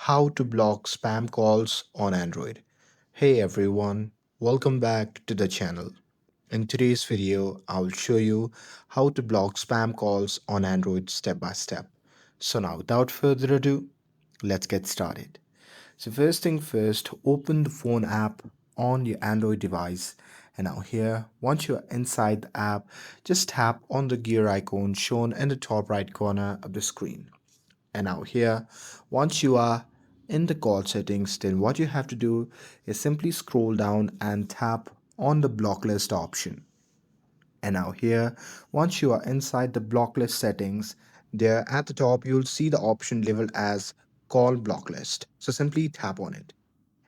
How to block spam calls on Android. Hey everyone, welcome back to the channel. In today's video, I'll show you how to block spam calls on Android step by step. So now without further ado, let's get started. So first thing first, open the phone app on your Android device. And now here, once you're inside the app, just tap on the gear icon shown in the top right corner of the screen. And now here, once you are in the call settings, then what you have to do is simply scroll down and tap on the block list option. And now here, once you are inside the block list settings, there at the top, you'll see the option labeled as call block list. So simply tap on it.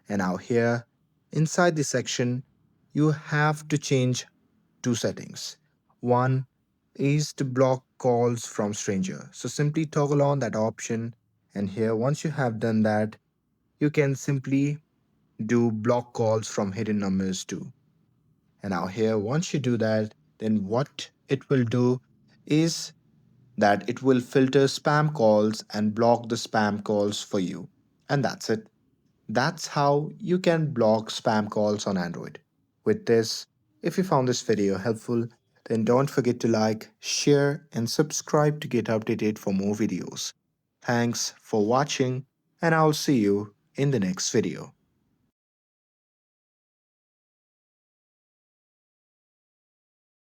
And now here, inside this section, you have to change two settings. One is to block calls from stranger. So simply toggle on that option. And here, once you have done that, you can simply do block calls from hidden numbers too. And now here, once you do that, then what it will do is that it will filter spam calls and block the spam calls for you. And that's it. That's how you can block spam calls on Android. With this, if you found this video helpful, then don't forget to like, share, and subscribe to get updated for more videos. Thanks for watching, and I'll see you in the next video.